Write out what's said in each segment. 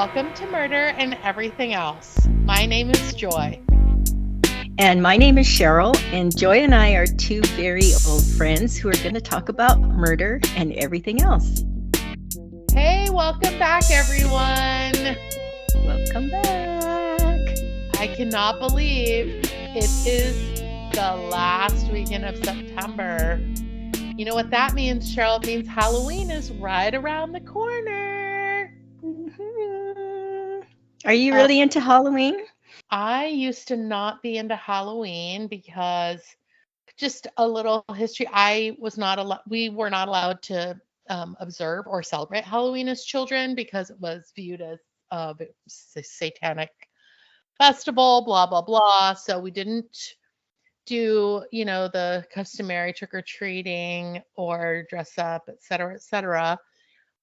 Welcome to Murder and Everything Else. My name is Joy. And my name is Cheryl, and Joy and I are two very old friends who are going to talk about murder and everything else. Hey, welcome back, everyone. Welcome back. I cannot believe it is the last weekend of September. You know what that means, Cheryl? It means Halloween is right around the corner. Are you really into Halloween? I used to not be into Halloween because just a little history. We were not allowed to observe or celebrate Halloween as children because it was viewed as a satanic festival, blah, blah, blah. So we didn't do, the customary trick or treating or dress up, et cetera, et cetera.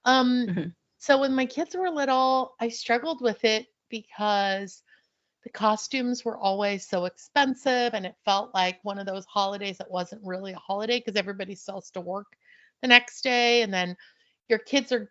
Mhm. So when my kids were little, I struggled with it because the costumes were always so expensive and it felt like one of those holidays that wasn't really a holiday because everybody still has to work the next day, and then your kids are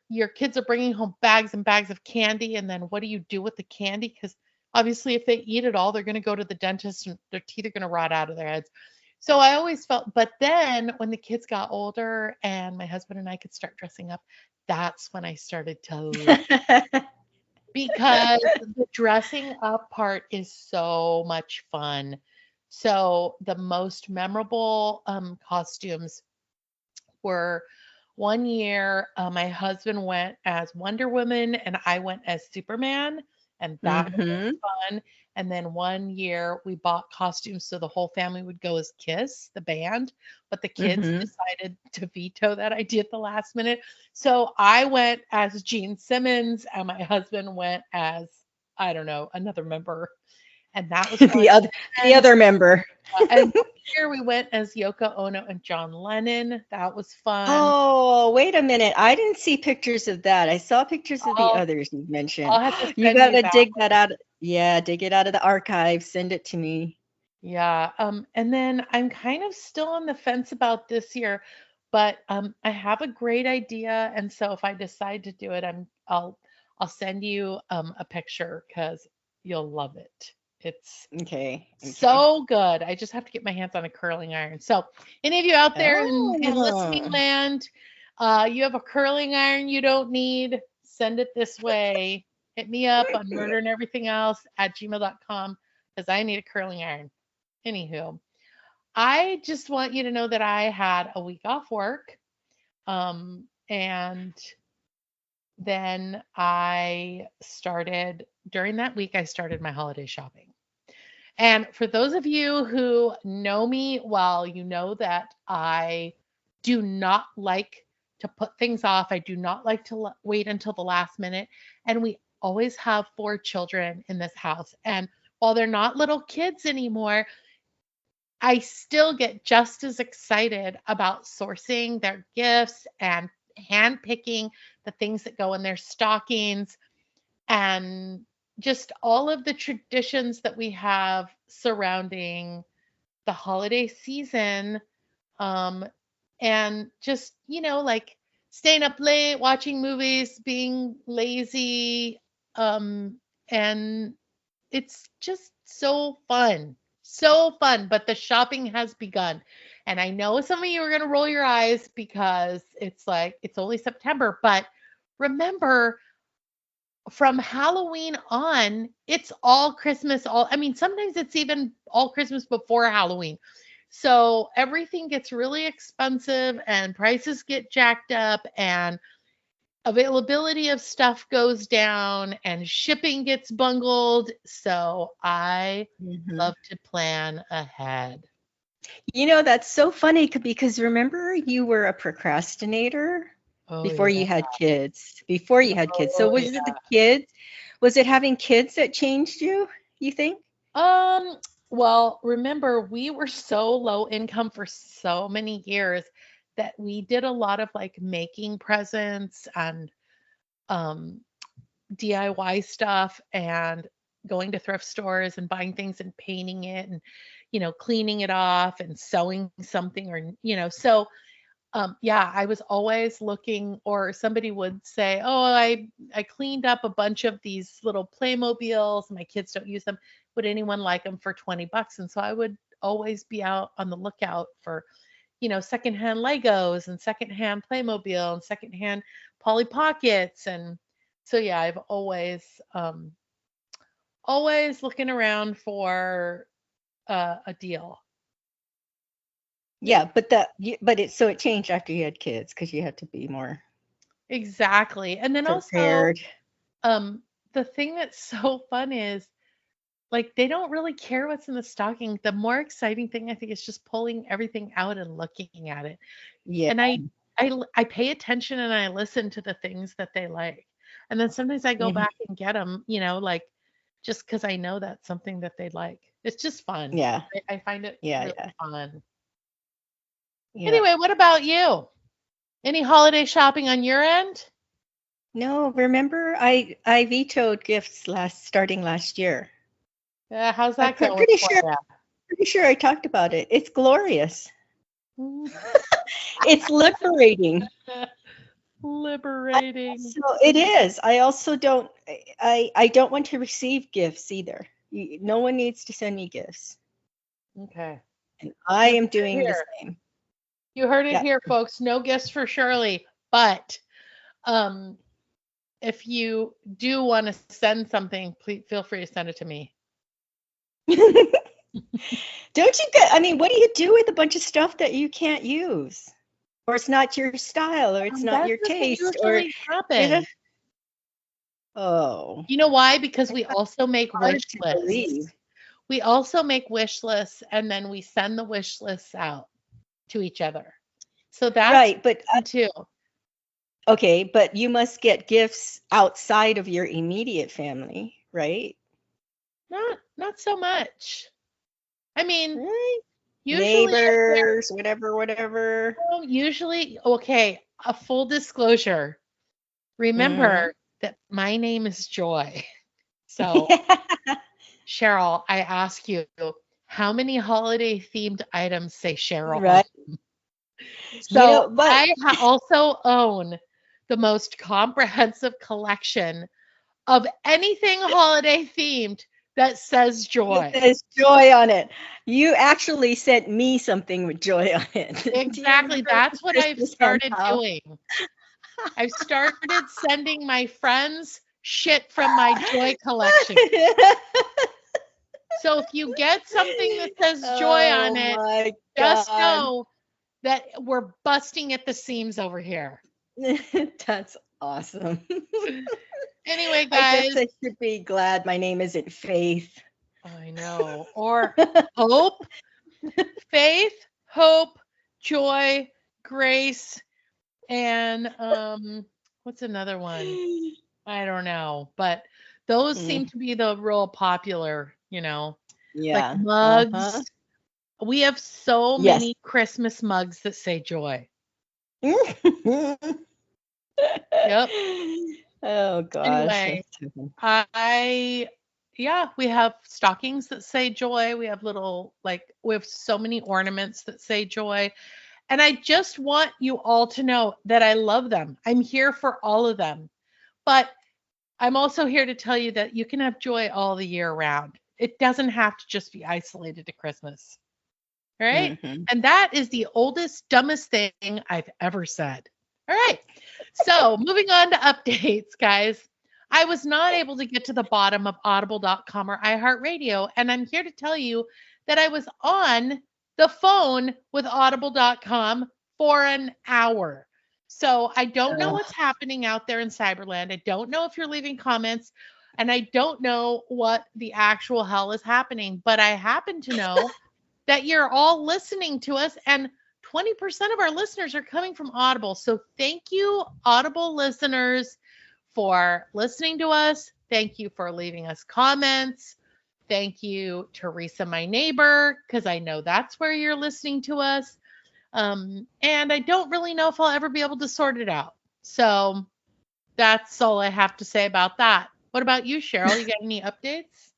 bringing home bags and bags of candy, and then what do you do with the candy? Because obviously if they eat it all, they're going to go to the dentist and their teeth are going to rot out of their heads. So I always felt, but then when the kids got older and my husband and I could start dressing up, that's when I started to love, because the dressing up part is so much fun. So the most memorable costumes were one year, my husband went as Wonder Woman and I went as Superman, and that was Mhm. fun. And then one year we bought costumes so the whole family would go as Kiss, the band, but the kids Mhm. decided to veto that idea at the last minute. So I went as Gene Simmons and my husband went as, I don't know, another member. And that was fun. The other the And other member. and one year we went as Yoko Ono and John Lennon. That was fun. Oh, wait a minute. I didn't see pictures of that. I saw pictures of the I'll others you mentioned. I'll have to You send got you to that. dig that out. Yeah, dig it out of the archive. Send it to me. Yeah. And then I'm kind of still on the fence about this year, but I have a great idea, and so if I decide to do it, I'll send you a picture because you'll love it. It's Okay. Okay. so good. I just have to get my hands on a curling iron. So, any of you out there in listening Oh. land, you have a curling iron you don't need, send it this way. Hit me up on murder and everything else at gmail.com because I need a curling iron. Anywho, I just want you to know that I had a week off work. And then during that week, I started my holiday shopping. And for those of you who know me well, you know that I do not like to put things off. I do not like to wait until the last minute. And we always have four children in this house. And while they're not little kids anymore, I still get just as excited about sourcing their gifts and handpicking the things that go in their stockings and just all of the traditions that we have surrounding the holiday season. Um, and just, like staying up late, watching movies, being lazy. Um, and it's just so fun. So fun. But the shopping has begun. And I know some of you are going to roll your eyes because it's like, it's only September. But remember, from Halloween on, it's all Christmas. I mean, sometimes it's even all Christmas before Halloween. So everything gets really expensive and prices get jacked up and availability of stuff goes down and shipping gets bungled. So I Mhm. love to plan ahead. That's so funny because remember you were a procrastinator Oh, before yeah. you had kids. Before you had kids. So Oh, was it the yeah. kids? Was it having kids that changed you think? Um, well, remember, we were so low income for so many years that we did a lot of like making presents and um DIY stuff and going to thrift stores and buying things and painting it and cleaning it off and sewing something, or so Yeah, I was always looking, or somebody would say, "Oh, I cleaned up a bunch of these little Playmobiles. My kids don't use them. Would anyone like them for $20?" And so I would always be out on the lookout for, secondhand Legos and secondhand Playmobil and secondhand Polly Pockets. And so yeah, I've always looking around for a deal. Yeah, but it changed after you had kids because you had to be more Exactly. And then also, prepared. um, the thing that's so fun is, like, they don't really care what's in the stocking. The more exciting thing, I think, is just pulling everything out and looking at it. Yeah, And I pay attention and I listen to the things that they like. And then sometimes I go mhm, back and get them, like, just because I know that's something that they'd like. It's just fun. yeah, I find it yeah, really yeah, fun. yeah. Anyway, what about you? Any holiday shopping on your end? No, remember I vetoed gifts starting last year. Yeah, how's I'm that going pretty for sure I talked about it. It's glorious. you? It's liberating. Liberating. So it is. I also I don't want to receive gifts either. No one needs to send me gifts. Okay. And I You am heard it doing the here. same. You heard it Yeah. here, folks. No gifts for Shirley. But um, if you do want to send something, please feel free to send it to me. Don't you get, I mean, what do you do with a bunch of stuff that you can't use? Or it's not your style, or it's not That your doesn't taste, or usually you know, happen. oh, You know why? Because we also make hard wish to believe. lists. We also make wish lists and then we send the wish lists out to each other. So that's Right, but fun too. okay, but you must get gifts outside of your immediate family, right? Not so much. I mean, Right? usually if they're Neighbors, whatever, whatever. usually okay, a full disclosure. Mm. Remember that my name is Joy. So, Cheryl, I ask you, how many holiday themed items say Cheryl on? Right. You So, know, but I also own the most comprehensive collection of anything holiday themed that says it joy. says joy on it. You actually sent me something with joy on it. Do you Exactly. remember the That's what I've Christmas pen started pal? doing. I've started sending my friends shit from my joy collection. So if you get something that says joy on Oh it, my just God. know that we're busting at the seams over here. That's awesome. Anyway, I guess guys, I should be glad my name isn't Faith. I know. Or hope, faith, hope, joy, grace, and what's another one? I don't know, but those seem Mm, to be the real popular, like yeah. mugs. Uh-huh. We have so Yes. many Christmas mugs that say joy. Yep. Oh gosh. Anyway, That's too funny. yeah, we have stockings that say joy. We have we have so many ornaments that say joy. And I just want you all to know that I love them. I'm here for all of them. But I'm also here to tell you that you can have joy all the year round. It doesn't have to just be isolated to Christmas. All right. Mhm. And that is the oldest, dumbest thing I've ever said. All right. So moving on to updates, guys. I was not able to get to the bottom of audible.com or iHeartRadio. And I'm here to tell you that I was on the phone with audible.com for an hour. So I don't know what's happening out there in Cyberland. I don't know if you're leaving comments. And I don't know what the actual hell is happening. But I happen to know that you're all listening to us, and 20% of our listeners are coming from Audible. So thank you, Audible listeners, for listening to us. Thank you for leaving us comments. Thank you, Teresa, my neighbor, because I know that's where you're listening to us. And I don't really know if I'll ever be able to sort it out. So that's all I have to say about that. What about you, Cheryl? You got any updates?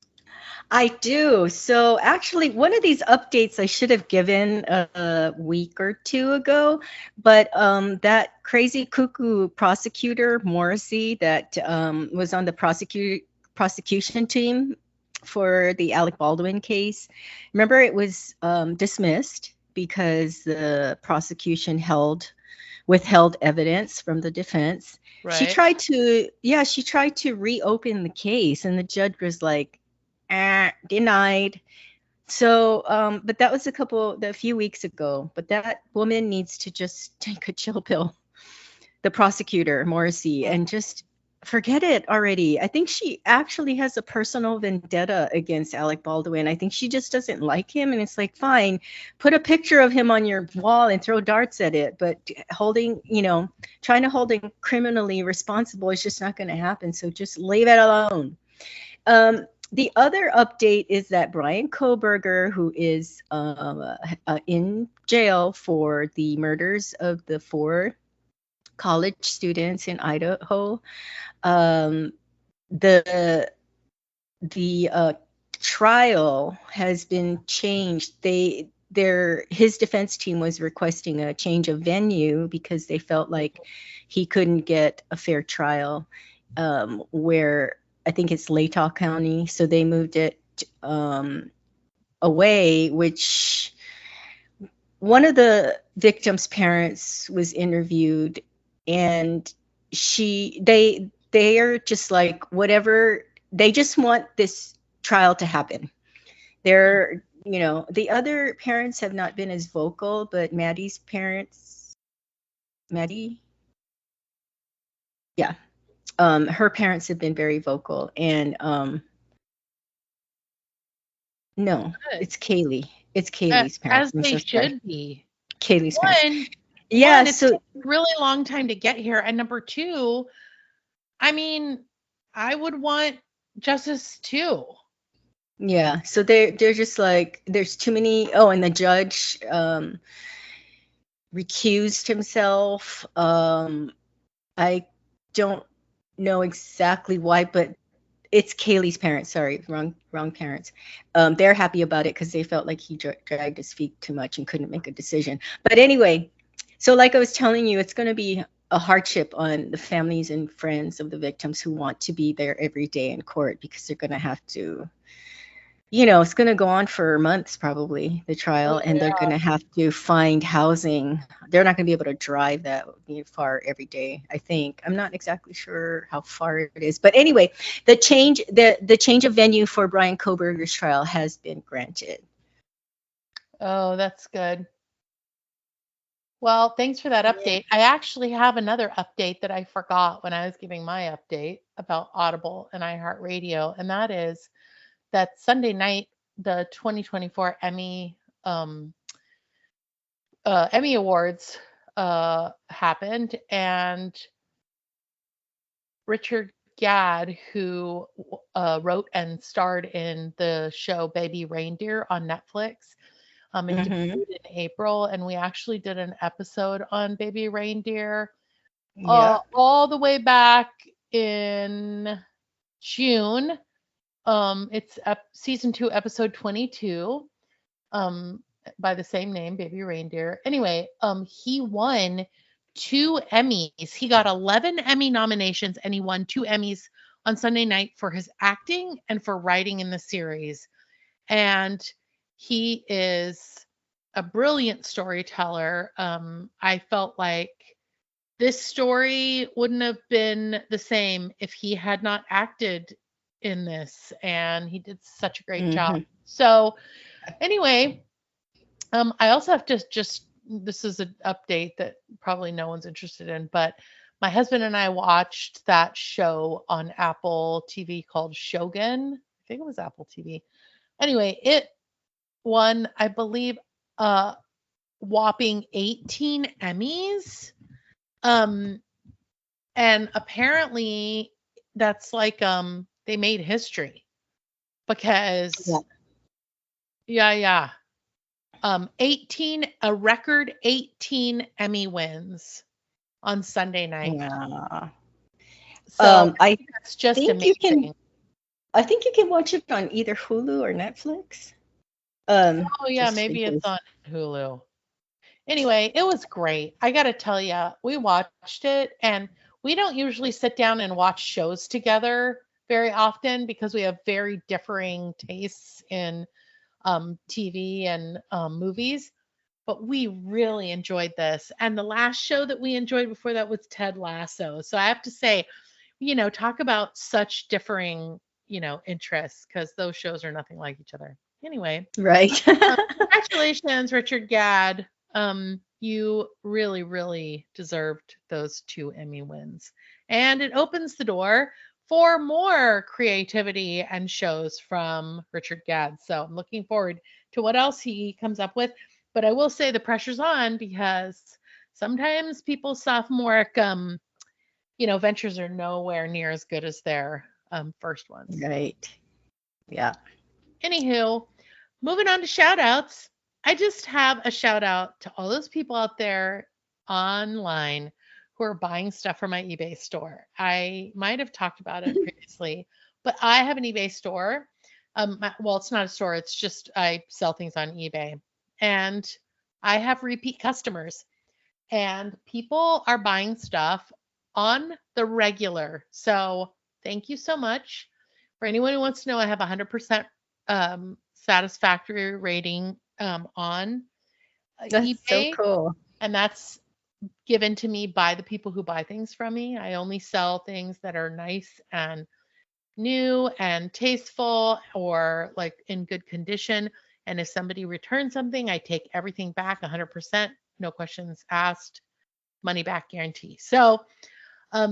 I do. So actually, one of these updates I should have given a week or two ago, but that crazy cuckoo prosecutor Morrissey that was on the prosecution team for the Alec Baldwin case. Remember, it was dismissed because the prosecution withheld evidence from the defense. Right. She tried to reopen the case, and the judge was like, denied. So, but that was a few weeks ago. But that woman needs to just take a chill pill, the prosecutor, Morrissey, and just forget it already. I think she actually has a personal vendetta against Alec Baldwin. I think she just doesn't like him. And it's like, fine, put a picture of him on your wall and throw darts at it. But trying to hold him criminally responsible is just not going to happen. So just leave it alone. The other update is that Brian Koberger, who is in jail for the murders of the 4 college students in Idaho, the trial has been changed. His defense team was requesting a change of venue because they felt like he couldn't get a fair trial, where I think it's Latah County, so they moved it away, which one of the victims' parents was interviewed, and they are just like, whatever, they just want this trial to happen. The other parents have not been as vocal, but Maddie, yeah, her parents have been very vocal, and no, Good. it's Kaylee. It's Kaylee's parents. As I'm they so sorry. should be. Kaylee's parents. One, Yeah, it's so taken a really long time to get here. And number 2, I mean, I would want justice too. yeah, so they're just like, there's too many. Oh, and the judge recused himself. I don't know exactly why, but it's Kaylee's parents. Sorry, wrong parents. They're happy about it because they felt like he dragged his feet too much and couldn't make a decision. But anyway, so like I was telling you, it's going to be a hardship on the families and friends of the victims who want to be there every day in court, because they're going to have to, it's going to go on for months, probably, the trial, and they're going to have to find housing. They're not going to be able to drive that far every day, I think. I'm not exactly sure how far it is. But anyway, the change of venue for Brian Koberger's trial has been granted. Oh, that's good. Well, thanks for that update. I actually have another update that I forgot when I was giving my update about Audible and iHeartRadio, and that is that Sunday night, the 2024 Emmy Awards happened, and Richard Gadd, who wrote and starred in the show Baby Reindeer on Netflix, it debuted in April, and we actually did an episode on Baby Reindeer all the way back in June. It's season 2, episode 22, by the same name, Baby Reindeer. Anyway, he won 2 Emmys. He got 11 Emmy nominations, and he won 2 Emmys on Sunday night for his acting and for writing in the series. And he is a brilliant storyteller. I felt like this story wouldn't have been the same if he had not acted in this, and he did such a great job. So anyway, I also have to this is an update that probably no one's interested in, but my husband and I watched that show on Apple TV called Shogun. I think it was Apple TV. Anyway, it won, I believe, whopping 18 Emmys. And apparently that's like they made history because yeah. a record 18 Emmy wins on Sunday night. Yeah. So I think that's just think amazing. I think you can watch it on either Hulu or Netflix. Oh yeah, Just in maybe it's case. on Hulu. Anyway, it was great. I got to tell you, we watched it and we don't usually sit down and watch shows together very often because we have very differing tastes in TV and movies. But we really enjoyed this. And the last show that we enjoyed before that was Ted Lasso. So I have to say, talk about such differing, interests because those shows are nothing like each other. Anyway, Right. congratulations, Richard Gadd. You really, really deserved those 2 Emmy wins. And it opens the door for more creativity and shows from Richard Gadd. So I'm looking forward to what else he comes up with. But I will say the pressure's on because sometimes people's sophomoric ventures are nowhere near as good as their first ones. Right. Yeah. Anywho, moving on to shout outs. I just have a shout out to all those people out there online who are buying stuff from my eBay store. I might have talked about it previously, but I have an eBay store. Well, it's not a store, it's just I sell things on eBay. And I have repeat customers, and people are buying stuff on the regular. So thank you so much. For anyone who wants to know, I have 100% satisfactory rating on That's so eBay, cool. and that's given to me by the people who buy things from me. I only sell things that are nice and new and tasteful or like in good condition. And if somebody returns something, I take everything back 100%, no questions asked, money back guarantee. So,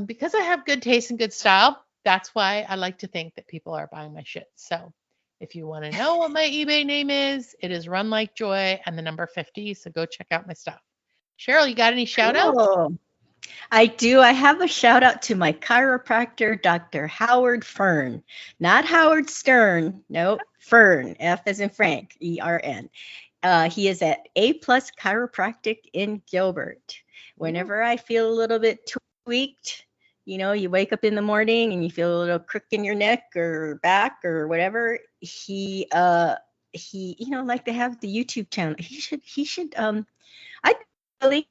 because I have good taste and good style, that's why I like to think that people are buying my shit. So, if you want to know what my eBay name is, it is Run Like Joy and the number 50. So go check out my stuff. Cheryl, you got any shout outs? Cool. I do. I have a shout out to my chiropractor, Dr. Howard Fern. Not Howard Stern. No, Fern. F as in Frank. ERN. He is at A Plus Chiropractic in Gilbert. Whenever I feel a little bit tweaked, you wake up in the morning and you feel a little crook in your neck or back or whatever, he like they have the YouTube channel. He should I'd be willing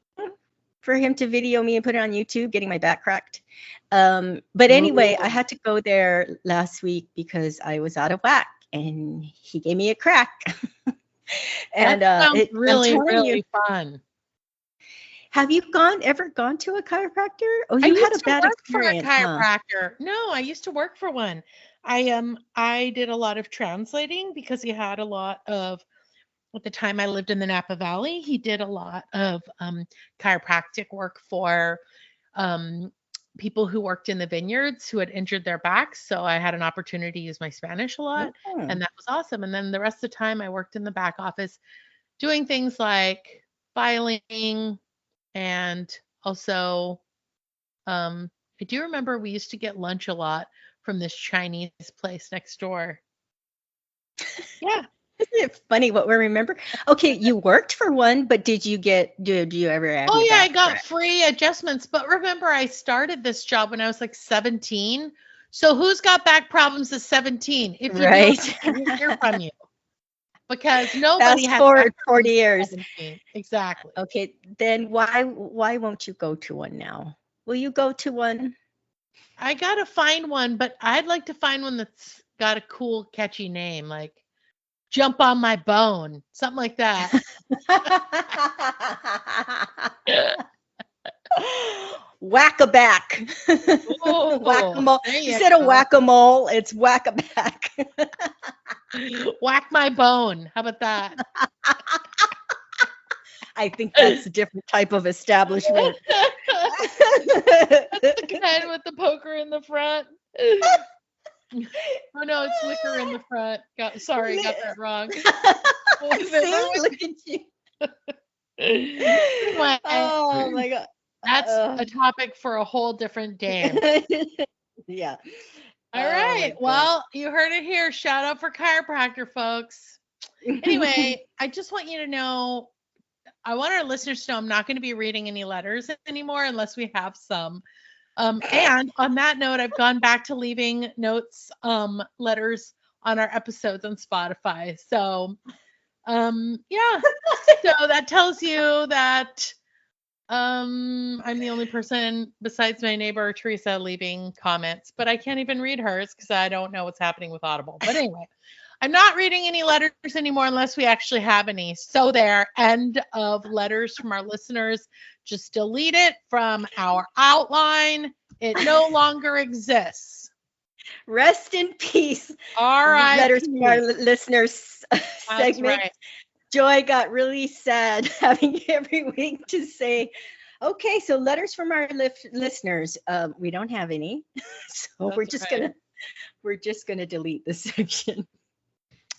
for him to video me and put it on YouTube getting my back cracked. But anyway, I Ooh, had to go there last week because I was out of whack and he gave me a crack. that And sounds I'm really, telling you, really fun. have you ever gone to a chiropractor? Oh, I you had a used to bad work for a experience, huh? chiropractor. No, I used to work for one. I did a lot of translating because he had a lot of at the time I lived in the Napa Valley, he did a lot of chiropractic work for um, people who worked in the vineyards who had injured their backs. So I had an opportunity to use my Spanish a lot, Oh, and that was awesome. And then the rest of the time I worked in the back office doing things like filing and also um, I do remember we used to get lunch a lot from this Chinese place next door. Yeah. isn't it funny what we remember? Okay, you worked for one, but did you ever have Oh your yeah, I back got cracked? free adjustments. But remember, I started this job when I was like 17. So who's got back problems at 17? If you do, Right. I need to hear from you because nobody Fast has back forward 40 problems at years. 17. Exactly. Okay, then why won't you go to one now? Will you go to one? I gotta find one, but I'd like to find one that's got a cool, catchy name, like Jump on My Bone, something like that. Whack-a-back. Oh, Whack-a-mole. there you Instead of go. whack-a-mole, it's whack-a-back. Whack my bone. How about that? I think that's a different type of establishment. That's the kind with the poker in the front. Oh no, it's liquor in the front. Sorry, got that wrong. See, look at you. Anyway, Oh my God. that's a topic for a whole different day. Yeah. All Oh right. my God. Well, you heard it here. Shout out for chiropractor folks. Anyway, I just want you to know, I want our listeners to know I'm not going to be reading any letters anymore unless we have some. And on that note, I've gone back to leaving notes, letters on our episodes on Spotify. So, yeah. So that tells you that I'm the only person besides my neighbor Teresa leaving comments, but I can't even read hers because I don't know what's happening with Audible. But anyway, I'm not reading any letters anymore unless we actually have any. So there, end of letters from our listeners. Just delete it from our outline. It no longer exists. Rest in peace. All right. Letters from our listeners That's segment. right. Joy got really sad having every week to say, okay, so letters from our listeners. We don't have any, so That's we're just gonna delete this section.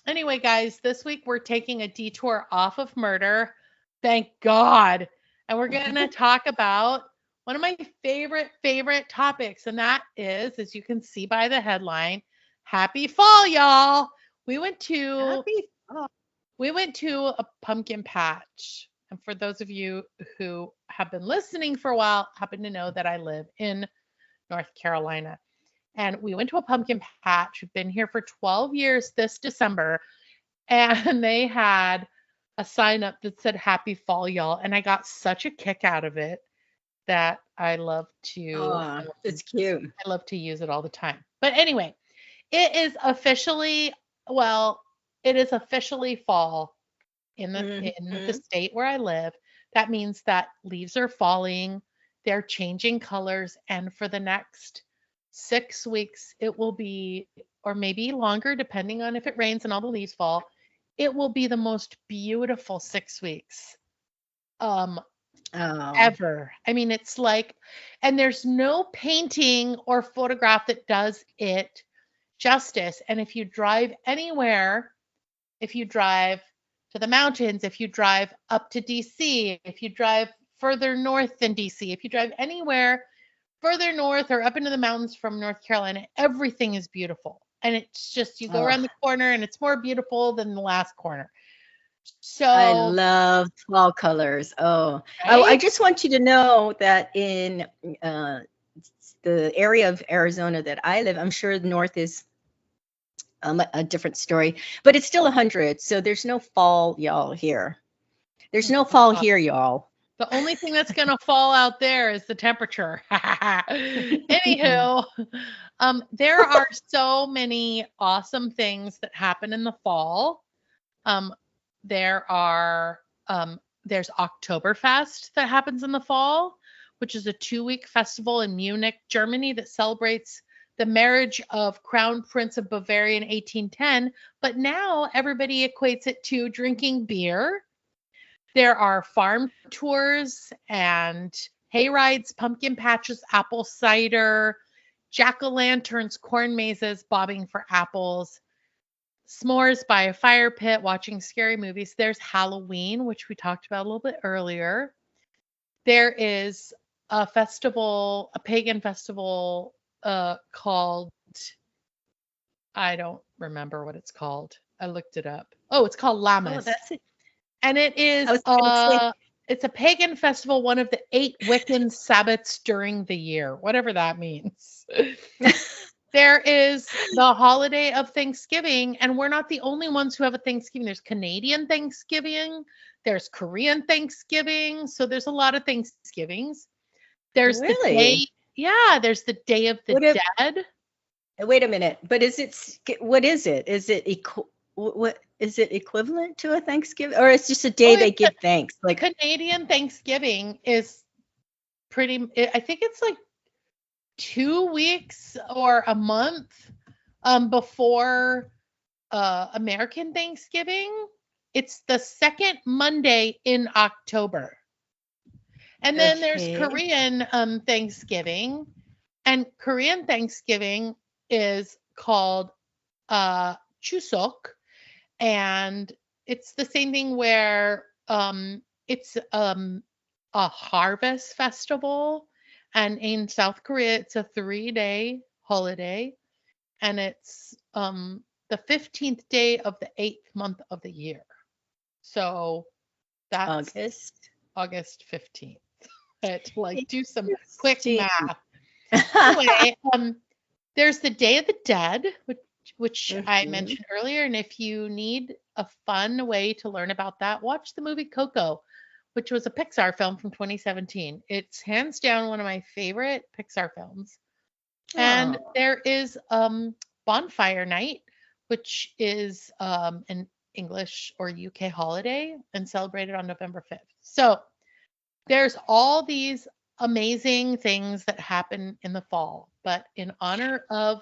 Anyway, guys, this week we're taking a detour off of murder. Thank God. And we're going to talk about one of my favorite topics. And that is, as you can see by the headline, Happy Fall, y'all. We went to a pumpkin patch. And for those of you who have been listening for a while, happen to know that I live in North Carolina. And we went to a pumpkin patch. We've been here for 12 years this December. And they had a sign up that said Happy Fall, y'all. And I got such a kick out of it that I love to it's cute. I love to use it all the time. But anyway, it is officially fall in the state where I live. That means that leaves are falling, they're changing colors, and for the next 6 weeks it will be, or maybe longer depending on if it rains and all the leaves fall, it will be the most beautiful 6 weeks ever. I mean, it's like, and there's no painting or photograph that does it justice. And if you drive anywhere, if you drive to the mountains, if you drive up to DC, if you drive further north than DC, if you drive anywhere further north or up into the mountains from North Carolina, everything is beautiful. And it's just, you go around the corner and it's more beautiful than the last corner. So I love fall colors. right? I just want you to know that in the area of Arizona that I live, I'm sure the north is a different story, but it's still 100. So there's no fall, y'all, here. There's no fall here, y'all. The only thing that's going to fall out there is the temperature. Anywho, there are so many awesome things that happen in the fall. There's Oktoberfest that happens in the fall, which is a 2-week festival in Munich, Germany that celebrates the marriage of Crown Prince of Bavaria in 1810. But now everybody equates it to drinking beer. There are farm tours and hay rides, pumpkin patches, apple cider, jack-o'-lanterns, corn mazes, bobbing for apples, s'mores by a fire pit, watching scary movies. There's Halloween, which we talked about a little bit earlier. There is a pagan festival called, I don't remember what it's called. I looked it up. Oh, it's called Lammas. Oh, that's it. And it is it's a pagan festival, one of the 8 Wiccan Sabbats during the year, whatever that means. There is the holiday of Thanksgiving, and we're not the only ones who have a Thanksgiving. There's Canadian Thanksgiving, there's Korean Thanksgiving, so there's a lot of Thanksgivings. There's the Day of the Dead. Wait a minute, but what is it? Is it what is it equivalent to a Thanksgiving, or it's just a day they give thanks? Like Canadian Thanksgiving is I think it's like 2 weeks or a month before American Thanksgiving. It's the second Monday in October. And then there's Korean Thanksgiving, and Korean Thanksgiving is called Chuseok, and it's the same thing where it's a harvest festival, and in South Korea it's a 3-day holiday, and it's the 15th day of the 8th month of the year. So that's August 15th. To like do some quick math. Anyway, there's the Day of the Dead, which I Mhm. mentioned earlier, and if you need a fun way to learn about that, watch the movie Coco, which was a Pixar film from 2017. It's hands down one of my favorite Pixar films. And Oh. there is Bonfire Night, which is an English or UK holiday and celebrated on November 5th. So there's all these amazing things that happen in the fall. But in honor of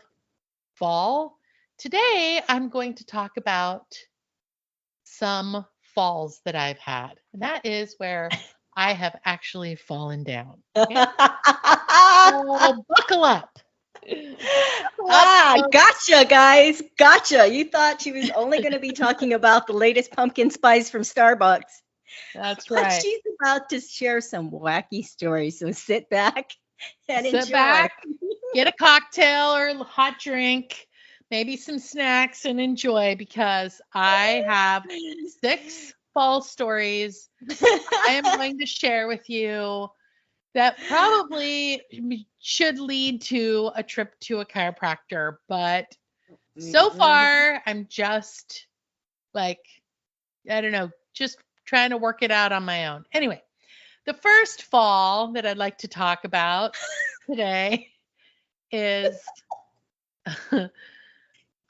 fall, today I'm going to talk about some falls that I've had. And that is where I have actually fallen down. Okay. So buckle up. Buckle up, folks. Gotcha, guys. Gotcha. You thought she was only going to be talking about the latest pumpkin spice from Starbucks. That's But right. she's about to share some wacky stories. So sit back and Sit enjoy. back, get a cocktail or a hot drink, maybe some snacks, and enjoy because I have 6 fall stories I am going to share with you that probably should lead to a trip to a chiropractor. But so far, I'm just like, I don't know, just trying to work it out on my own. Anyway, the first fall that I'd like to talk about today is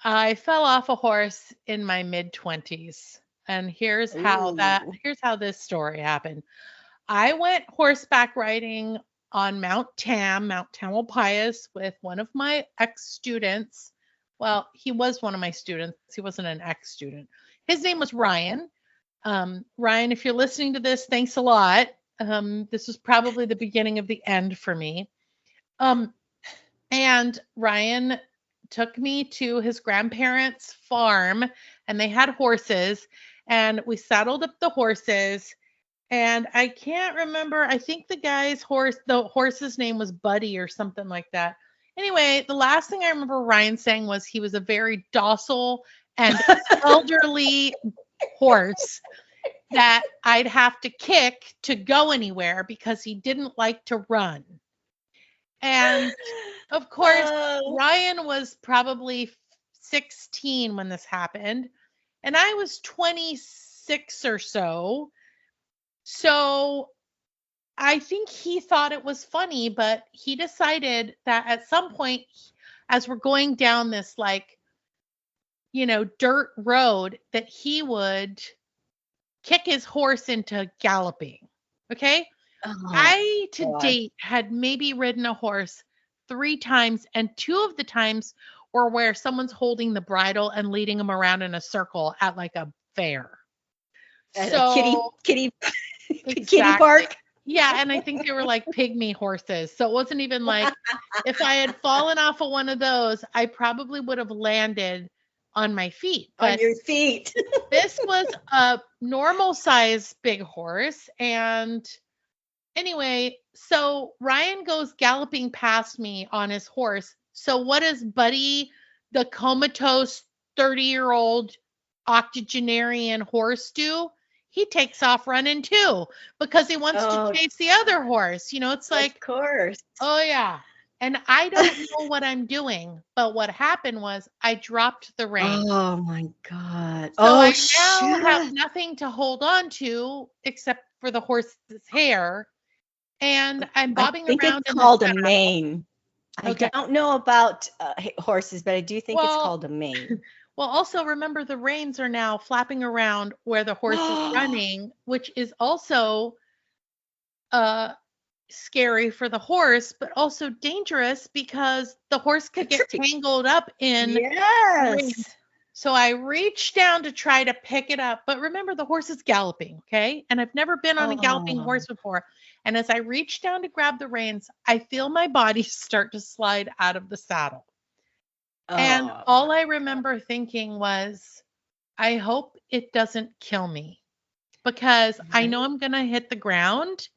I fell off a horse in my mid 20s. And Ooh. here's how this story happened. I went horseback riding on Mount Tamalpais with one of my ex-students. Well, he was one of my students. He wasn't an ex-student. His name was Ryan. Ryan, if you're listening to this, thanks a lot. This was probably the beginning of the end for me. Um, and Ryan took me to his grandparents' farm, and they had horses, and we saddled up the horses. And I can't remember. I think the horse's name was Buddy or something like that. Anyway, the last thing I remember Ryan saying was he was a very docile and elderly horse that I'd have to kick to go anywhere because he didn't like to run. And of course, Oh. Ryan was probably 16 when this happened, and I was 26 or so. So I think he thought it was funny, but he decided that at some point, as we're going down this dirt road, that he would kick his horse into galloping. Okay. Oh, I to God. date had maybe ridden a horse 3 times, and 2 of the times were where someone's holding the bridle and leading him around in a circle at like a fair. At a kitty, So kitty, kitty exactly. park. Yeah, and I think they were like pygmy horses. So it wasn't even like if I had fallen off of one of those, I probably would have landed on my feet. On But your feet. this was a normal size big horse. And anyway, so Ryan goes galloping past me on his horse. So what does Buddy, the comatose 30-year-old octogenarian horse do? He takes off running too because he wants to Oh, chase the other horse. It's of like, course. oh yeah. And I don't know what I'm doing, but what happened was I dropped the rein. Oh my God. So Oh I now have shit. nothing to hold on to except for the horse's hair, and I'm I bobbing think it's around in the called a saddle. mane. I Okay. don't know about horses, but I do think it's Well, called a mane. well, also remember the reins are now flapping around where the horse is running, which is also uh scary for the horse, but also dangerous because the horse could get Tricky. tangled up in reins. Yes. So I reached down to try to pick it up, but remember the horse is galloping, okay? And I've never been on a galloping Oh. horse before. And as I reach down to grab the reins, I feel my body start to slide out of the saddle. And Oh all my I remember thinking was, I hope it doesn't kill me because I know God. I'm going to hit the ground,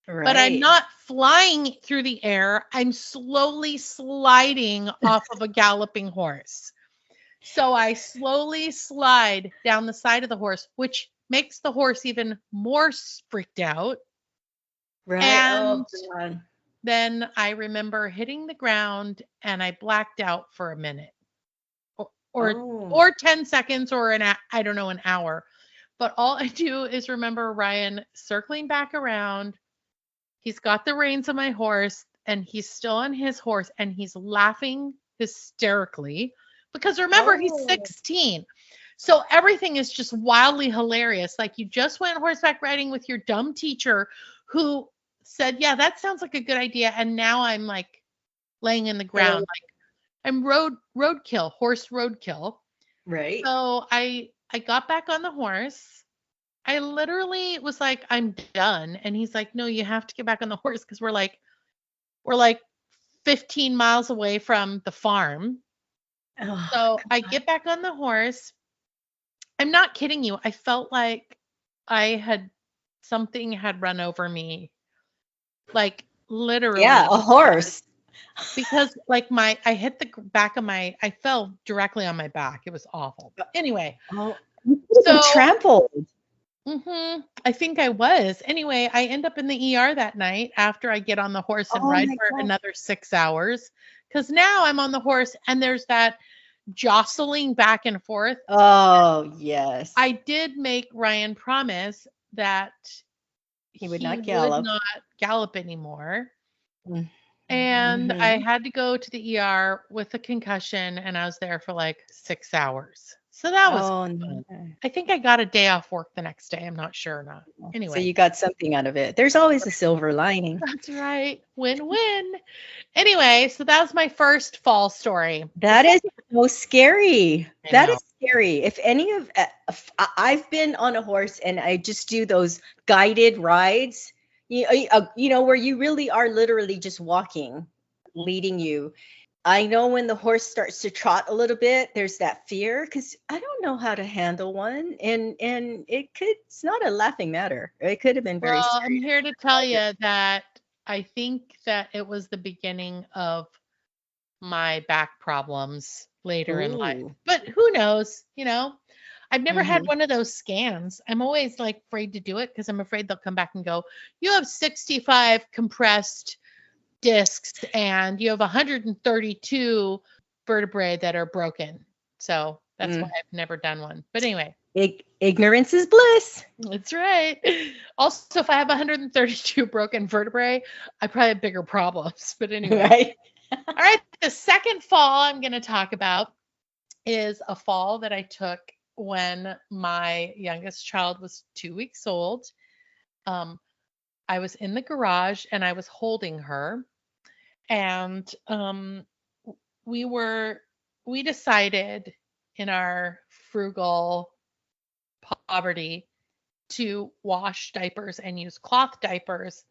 but I'm Right. not flying through the air. I'm slowly sliding off of a galloping horse. So I slowly slide down the side of the horse, which makes the horse even more freaked out. Right. Oh And God. then I remember hitting the ground and I blacked out for a minute or or, Oh. or 10 seconds or I don't know, an hour. But all I do is remember Ryan circling back around. He's got the reins on my horse and he's still on his horse and he's laughing hysterically because remember, he's Oh. 16. So everything is just wildly hilarious. Like you just went horseback riding with your dumb teacher who said, "Yeah, that sounds like a good idea." And now I'm like laying in the ground like I'm roadkill, horse roadkill. Right. So I got back on the horse. I literally was like, "I'm done." And he's like, "No, you have to get back on the horse because we're like 15 miles away from the farm." Oh, So I get back on the horse. I'm not kidding you. I felt like I had something had run over me, like yeah, literally, a horse. because like I hit the back of I fell directly on my back. It was awful. Anyway, Oh, you could have been so trampled. I think I was. Anyway, I end up in the ER that night after I get on the horse and Oh ride my for God. another 6 hours. Because now I'm on the horse and there's that jostling back and forth. Oh, yes. I did make Ryan promise that He would he not would gallop. not gallop anymore. And I Mm-hmm. had to go to the ER with a concussion, and I was there for like 6 hours. So that was Oh, fun. no. I think I got a day off work the next day. I'm not sure or not. So Anyway, you got something out of it. There's always a silver lining. that's right. Win-win. Anyway, so that was my first fall story. That is so scary. I That know. is scary. If any of I've been on a horse and I just do those guided rides, you know, where you really are literally just walking, leading you. I know when the horse starts to trot a little bit, there's that fear because I don't know how to handle one, and it's not a laughing matter. It could have been very Well, I'm serious. here to tell you that I think that it was the beginning of my back problems later in life. Ooh. But who knows, you know? I've never had Hmm. one of those scans. I'm always like afraid to do it because I'm afraid they'll come back and go, "You have 65 compressed discs and you have 132 vertebrae that are broken." So that's why Mm. I've never done one. But anyway, Ignorance is bliss, that's right. Also, if I have 132 broken vertebrae, I probably have bigger problems. But anyway, right? all right. The second fall I'm going to talk about is a fall that I took when my youngest child was 2 weeks old. Um, I was in the garage and I was holding her, and we were we decided in our frugal poverty to wash diapers and use cloth diapers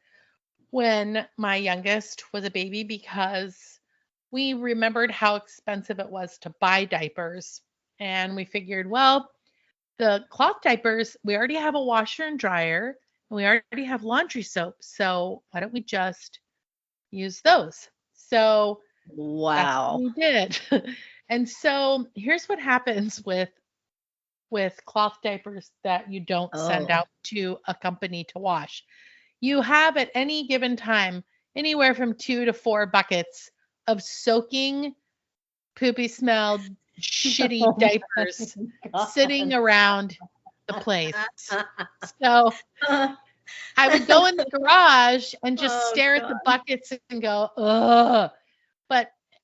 when my youngest was a baby because we remembered how expensive it was to buy diapers. And we figured, well, the cloth diapers, we already have a washer and dryer, and we already have laundry soap. So why don't we just use those? So that's what Wow. we did. And so here's what happens with cloth diapers that you don't send Oh. out to a company to wash. You have at any given time anywhere from 2 to 4 buckets of soaking, poopy smelled, shitty Oh my diapers sitting God. around the place. So I would go in the garage and just Oh stare at the God. buckets and go, ugh. But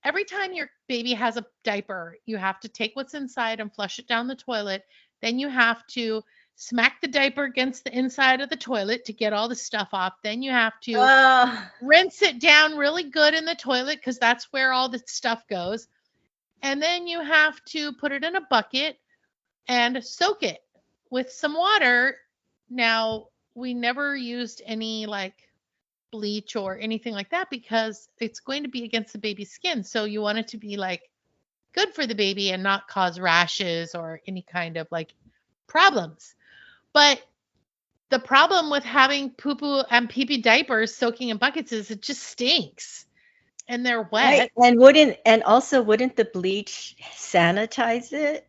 every time your baby has a diaper, you have to take what's inside and flush it down the toilet. Then you have to smack the diaper against the inside of the toilet to get all the stuff off. Then you have to Ah. rinse it down really good in the toilet because that's where all the stuff goes. And then you have to put it in a bucket and soak it with some water. Now, we never used any like bleach or anything like that because it's going to be against the baby's skin. So you want it to be like good for the baby and not cause rashes or any kind of like problems. But the problem with having poo poo and pee pee diapers soaking in buckets is it just stinks and they're Right. wet. And also wouldn't the bleach sanitize it?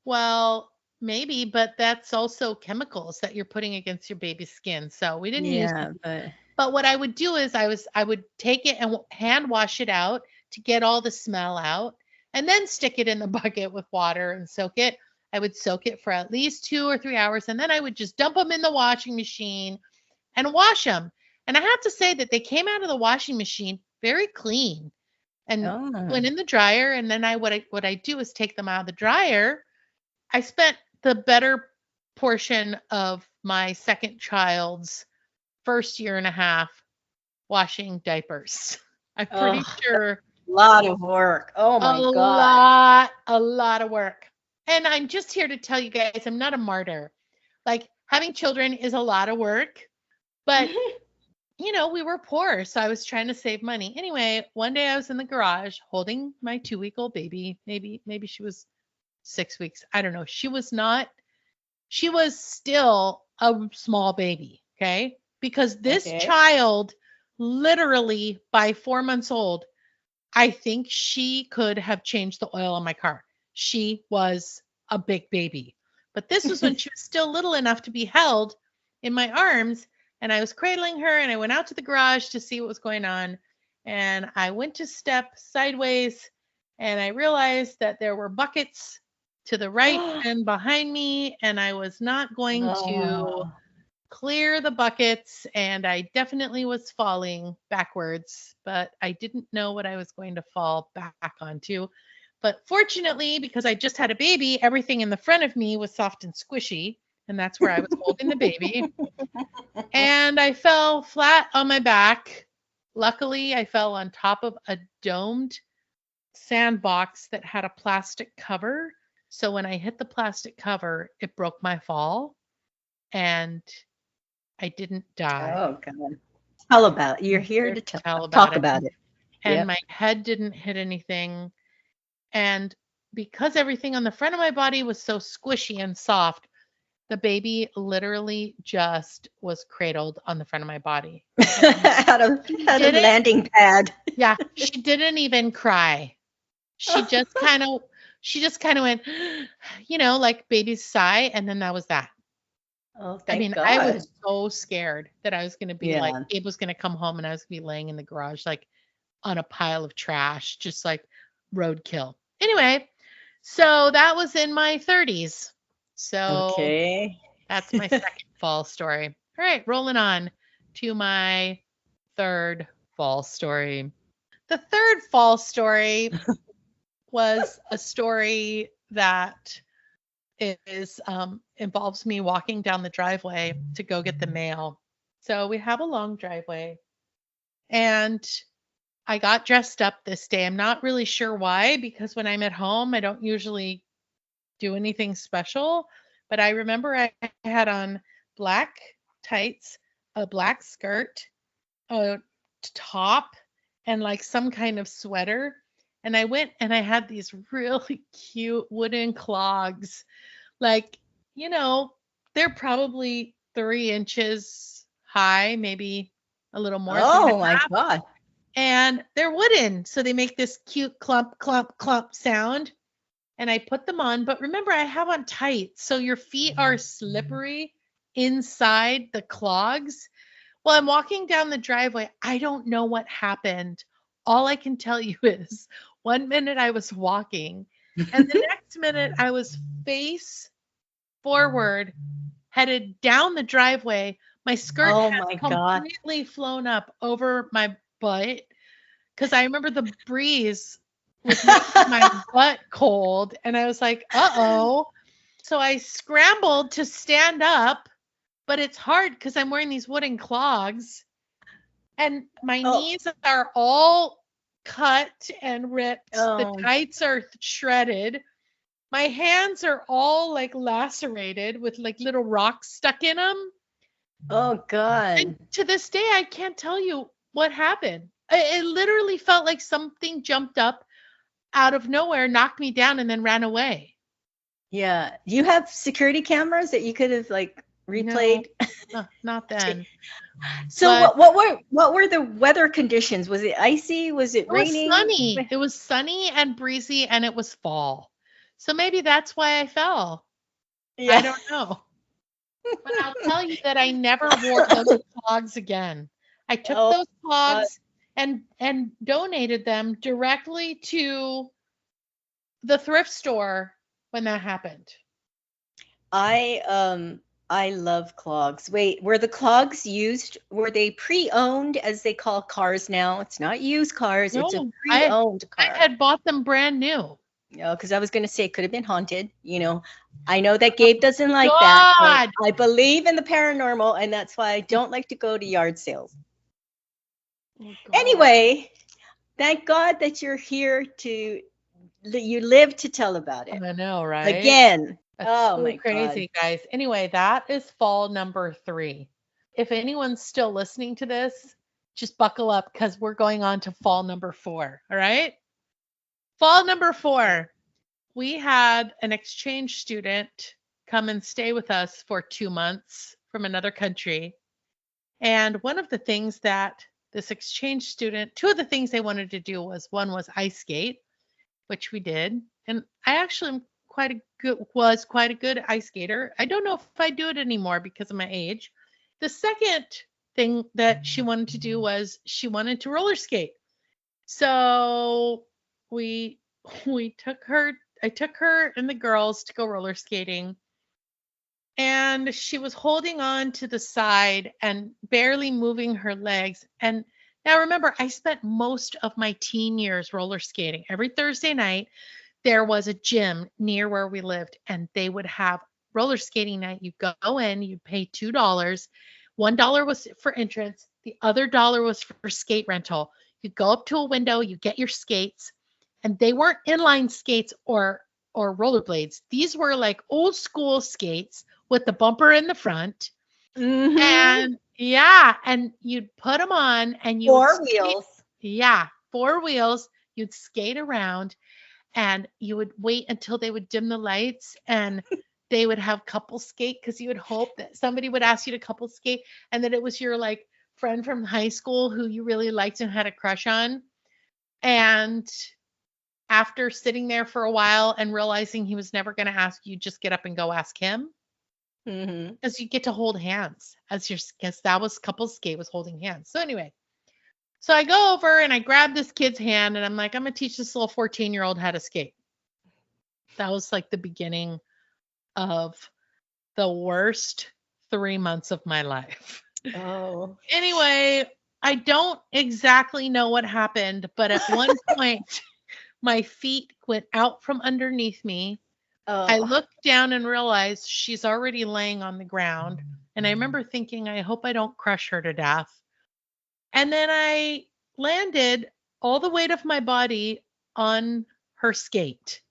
Well, maybe, but that's also chemicals that you're putting against your baby's skin. So we didn't use Yeah, but But what I would do is I would take it and hand wash it out to get all the smell out, and then stick it in the bucket with water and soak it. I would soak it for at least 2 or 3 hours, and then I would just dump them in the washing machine and wash them. And I have to say that they came out of the washing machine very clean and Oh. went in the dryer. And then what I do is take them out of the dryer. I spent the better portion of my second child's first year and a half washing diapers. I'm pretty Oh, sure a lot of work. Oh a my God. lot of work. And I'm just here to tell you guys, I'm not a martyr. Like having children is a lot of work, but we were poor, so I was trying to save money. Anyway, one day I was in the garage holding my 2-week-old baby. Maybe she was 6 weeks. I don't know. She was still a small baby, okay? Because this Okay. child, literally by 4 months old, I think she could have changed the oil on my car. She was a big baby. But this was when she was still little enough to be held in my arms, and I was cradling her, and I went out to the garage to see what was going on. And I went to step sideways, and I realized that there were buckets to the right and behind me, and I was not going to Oh. clear the buckets, and I definitely was falling backwards, but I didn't know what I was going to fall back onto. But fortunately, because I just had a baby, everything in the front of me was soft and squishy, and that's where I was holding the baby. And I fell flat on my back. Luckily, I fell on top of a domed sandbox that had a plastic cover. So when I hit the plastic cover, it broke my fall, and I didn't die. Oh God. Tell about it. You're here Here to to tell about talk it. about it. And Yep. my head didn't hit anything. And because everything on the front of my body was so squishy and soft, the baby literally just was cradled on the front of my body. Had a Didn't, landing pad. yeah, she didn't even cry. She just kind of went, like babies sigh, and then that was that. Oh, I thank mean, I God. was so scared that I was going to be like, Yeah. Abe was going to come home and I was going to be laying in the garage, like on a pile of trash, just like roadkill. Anyway, so that was in my 30s. So Okay. that's my second fall story. All right, rolling on to my third fall story. The third fall story was a story that is involves me walking down the driveway to go get the mail. So we have a long driveway, and I got dressed up this day. I'm not really sure why, because when I'm at home, I don't usually do anything special. But I remember I had on black tights, a black skirt, a top, and like some kind of sweater. And I went and I had these really cute wooden clogs. Like, you know, they're probably 3 inches high, maybe a little more, three and Oh a my half. God. And they're wooden. So they make this cute clump, clump, clump sound. And I put them on. But remember, I have on tights. So your feet are slippery inside the clogs. Well, I'm walking down the driveway. I don't know what happened. All I can tell you is 1 minute I was walking, and the next minute I was face forward, headed down the driveway. My skirt Oh has my God. completely flown up over my butt because I remember the breeze was making my butt cold. And I was like, uh-oh. So I scrambled to stand up, but it's hard because I'm wearing these wooden clogs. And my Oh, knees are all cut and ripped. The oh, tights are shredded. My hands are all like lacerated with like little rocks stuck in them. oh And God. to this day, I can't tell you what happened. It literally felt like something jumped up out of nowhere, knocked me down, and then ran away. Yeah. Do you have security cameras that you could have like No, replayed? not then. So But what were the weather conditions? Was it icy? Was it it was raining? sunny. It was sunny and breezy, and it was fall. So maybe that's why I fell. I Yeah. don't know. But I'll tell you that I never wore those clogs again. I took Oh, those clogs and donated them directly to the thrift store when that happened. I love clogs. Wait, were the clogs used? Were they pre-owned as they call cars now? It's not used cars, it's a No, pre-owned I car. had bought them brand new. Because I was going to say it could have been haunted. I know that Gabe doesn't like that, but God. I believe in the paranormal, and that's why I don't like to go to yard sales. Oh God. Anyway, thank God that you're here you live to tell about it I know, right? again. That's Oh so my God. crazy, guys. Anyway, that is fall number 3. If anyone's still listening to this, just buckle up because we're going on to fall number 4. All right. Fall number 4. We had an exchange student come and stay with us for 2 months from another country. And one of the things that this exchange student, 2 of the things they wanted to do was, one was ice skate, which we did. And I actually am quite a good ice skater. I don't know if I do it anymore because of my age. The second thing that she wanted to do was she wanted to roller skate. So we took her, I took her and the girls to go roller skating. And she was holding on to the side and barely moving her legs. And now remember, I spent most of my teen years roller skating. Every Thursday night, there was a gym near where we lived, and they would have roller skating night. You go in, you pay $2. $1 was for entrance, the other dollar was for skate rental. You go up to a window, you get your skates, and they weren't inline skates or rollerblades. These were like old school skates with the bumper in the front. Mm-hmm. And yeah, and you'd put them on and you would 4 skate. wheels. Yeah, 4 wheels. You'd skate around and you would wait until they would dim the lights and they would have couple skate because you would hope that somebody would ask you to couple skate and that it was your like friend from high school who you really liked and had a crush on. And after sitting there for a while and realizing he was never going to ask you, just get up and go ask him Mm-hmm. because you get to hold hands as your, because that was couple skate was holding hands. So anyway, so I go over and I grab this kid's hand and I'm like, I'm going to teach this little 14-year-old how to skate. That was like the beginning of the worst 3 months of my life. Oh. Anyway, I don't exactly know what happened, but at one point, my feet went out from underneath me. I Oh. looked down and realized she's already laying on the ground. And I remember thinking, I hope I don't crush her to death. And then I landed all the weight of my body on her skate,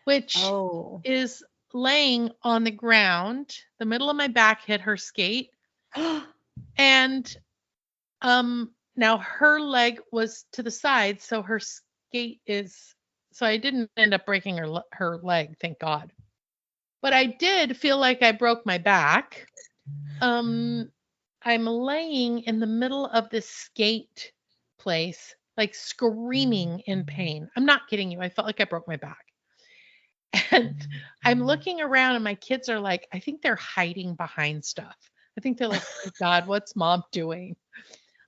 which Oh. is laying on the ground. The middle of my back hit her skate. And now her leg was to the side, so her skate is, so I didn't end up breaking her leg, thank God. But I did feel like I broke my back. Um I'm laying in the middle of this skate place, like screaming in pain. I'm not kidding you. I felt like I broke my back. And I'm looking around and my kids are like, I think they're hiding behind stuff. I think they're like, oh God, what's mom doing?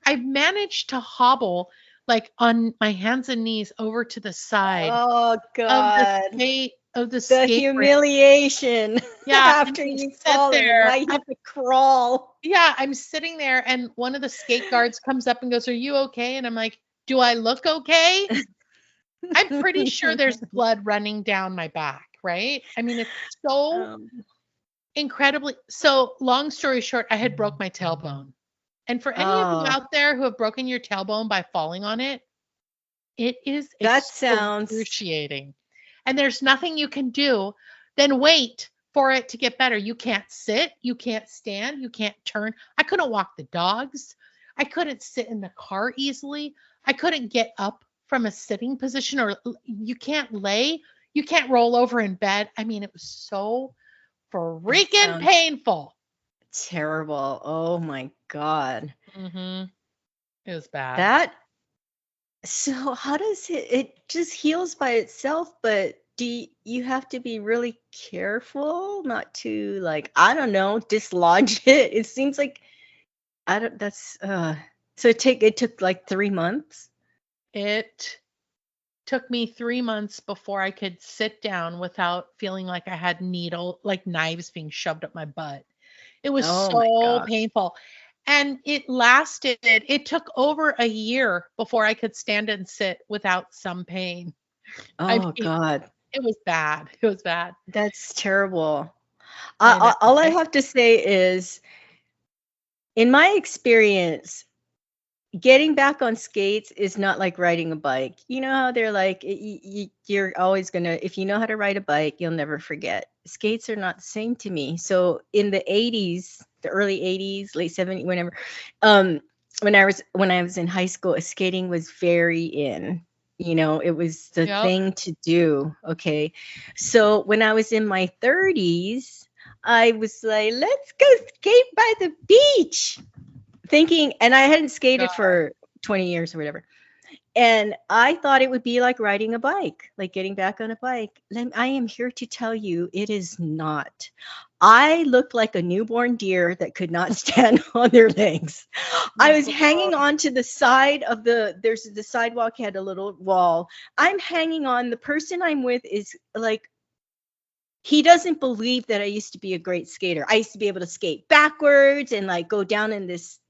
I've managed to hobble like on my hands and knees over to the side Oh God. of the The skate rink. humiliation Yeah, and after I you've sit fallen and there. now you have to crawl. Yeah, I'm sitting there and one of the skate guards comes up and goes, "Are you okay?" And I'm like, "Do I look okay?" I'm pretty sure there's blood running down my back, right? I mean, it's so Um, incredibly, so long story short, I had broke my tailbone. And for any of you oh, out there who have broken your tailbone by falling on it, it is that sounds excruciating. And there's nothing you can do than wait for it to get better. You can't sit, you can't stand, you can't turn. I couldn't walk the dogs. I couldn't sit in the car easily. I couldn't get up from a sitting position, or you can't lay, you can't roll over in bed. I mean, it was so that freaking sounds painful. terrible. Oh my God. Mm-hmm. It was bad. That So how does it just heals by itself, but you have to be really careful not to, like, I don't know, dislodge it. It seems like I don't that's So it took like 3 months. It took me 3 months before I could sit down without feeling like I had like knives being shoved up my butt. It was Oh my so gosh. painful. And it took over a year before I could stand and sit without some pain. I Oh mean, God. it was bad. It was bad. That's terrible. I know, All I right? have to say is, in my experience, getting back on skates is not like riding a bike. You know how they're like, you're always gonna, if you know how to ride a bike, you'll never forget. Skates are not the same to me. So in the 80s, the early 80s, late 70s, whenever, um, when I was in high school, skating was very in. You know, it was the Yep. thing to do. Okay. So when I was in my 30s, I was like, let's go skate by the beach, thinking, and I hadn't God. skated for 20 years or whatever. And I thought it would be like riding a bike, like getting back on a bike. And I am here to tell you it is not. I looked like a newborn deer that could not stand on their legs. I Oh, was hanging God. on to the side of the sidewalk had a little wall. I'm hanging on. The person I'm with is like, he doesn't believe that I used to be a great skater. I used to be able to skate backwards and like go down in this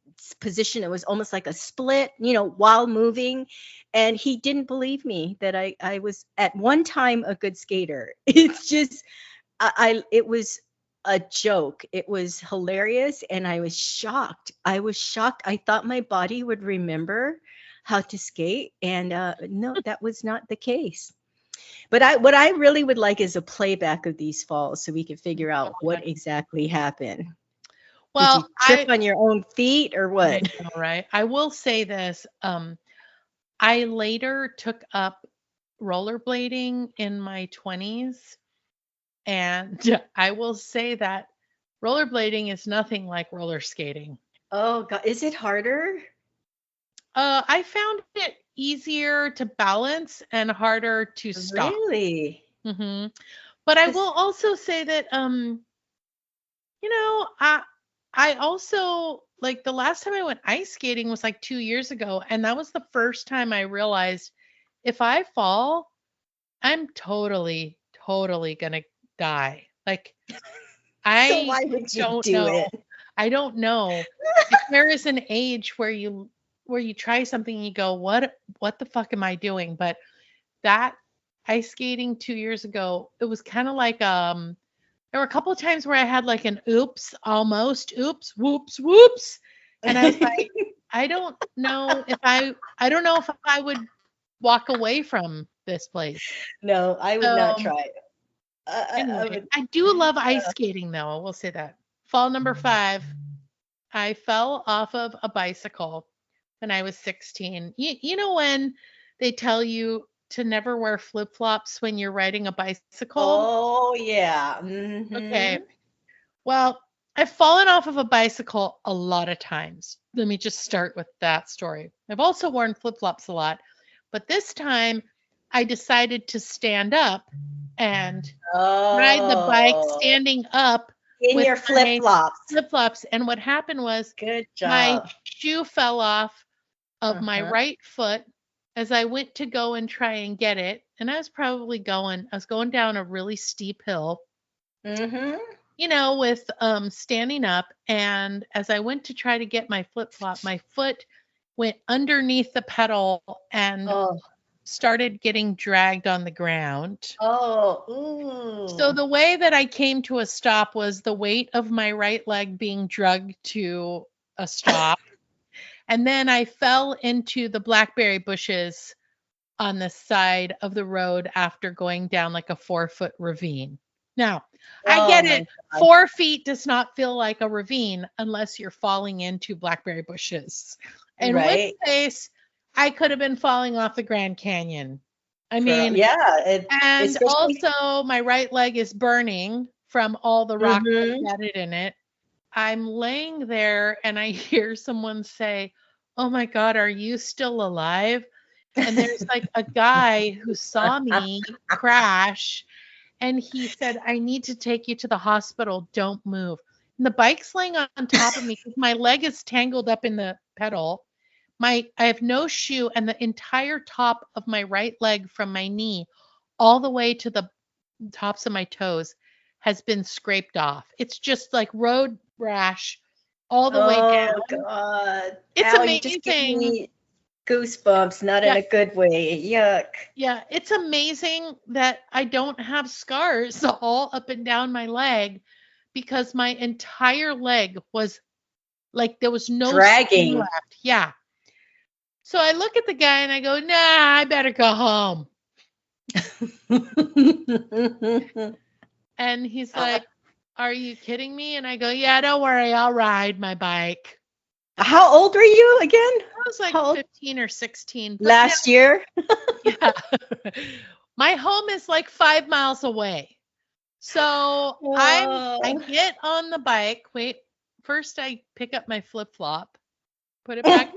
position that was almost like a split, you know, while moving. And he didn't believe me that I was at one time a good skater. It's just, it was a joke. It was hilarious. And I was shocked. I was shocked. I thought my body would remember how to skate. And no, that was not the case. But what I really would like is a playback of these falls so we can figure out what God. exactly happened. Did you Well, trip on your own feet or I what? know, right? I will say this. I later took up rollerblading in my 20s, and I will say that rollerblading is nothing like roller skating. Oh God, is it harder? I found it easier to balance and harder to stop. Really? hmm But I will 'Cause also say that, you know, I also like the last time I went ice skating was like 2 years ago, and that was the first time I realized if I fall, I'm totally, totally gonna die. Like so I why would you don't do know. it? I don't know if there is an age where you try something and you go, what the fuck am I doing? But that ice skating 2 years ago, it was kind of like there were a couple of times where I had like an oops, almost oops, whoops, whoops. And I was like, I don't know if I would walk away from this place. No, I would not So try it. I anyway, would. I do love ice skating though. I will say that. Fall number 5, I fell off of a bicycle when I was 16. You know when they tell you to never wear flip-flops when you're riding a bicycle? Oh yeah. Okay. Mm-hmm. Well, I've fallen off of a bicycle a lot of times. Let me just start with that story. I've also worn flip-flops a lot, but this time I decided to stand up and ride the bike Oh, standing up in with your flip my flops. flip-flops. And what happened was Good my job. shoe fell off of my Uh-huh. right foot as I went to go and try and get it. And I was going down a really steep hill, Mm-hmm. with standing up. And as I went to try to get my flip flop, my foot went underneath the pedal and Oh, started getting dragged on the ground. oh, So ooh. the way that I came to a stop was the weight of my right leg being dragged to a stop. And then I fell into the blackberry bushes on the side of the road after going down like a 4-foot ravine. Now, I Oh get my it. God. 4 feet does not feel like a ravine unless you're falling into blackberry bushes. In which Right. case, I could have been falling off the Grand Canyon. I mean, Yeah, and especially. also my right leg is burning from all the rocks Mm-hmm. embedded in it. I'm laying there and I hear someone say, "Oh my God, are you still alive?" And there's like a guy who saw me crash and he said, "I need to take you to the hospital. Don't move." And the bike's laying on top of me because my leg is tangled up in the pedal. I have no shoe, and the entire top of my right leg from my knee all the way to the tops of my toes has been scraped off. It's just like road rash all the way Oh down. God. It's Ow, you just give amazing. me goosebumps, not in Yeah, a good way. Yuck. yeah, it's amazing that I don't have scars all up and down my leg because my entire leg was like there was no skin Dragging. left. Yeah. So I look at the guy and I go, "Nah, I better go home." And he's like, "Are you kidding me?" And I go, "Yeah, don't worry, I'll ride my bike." How old were you again? I was like How old? 15 or 16, but now, Last year? yeah. My home is like 5 miles away. So I Oh. get on the bike. Wait, first I pick up my flip-flop, put it back,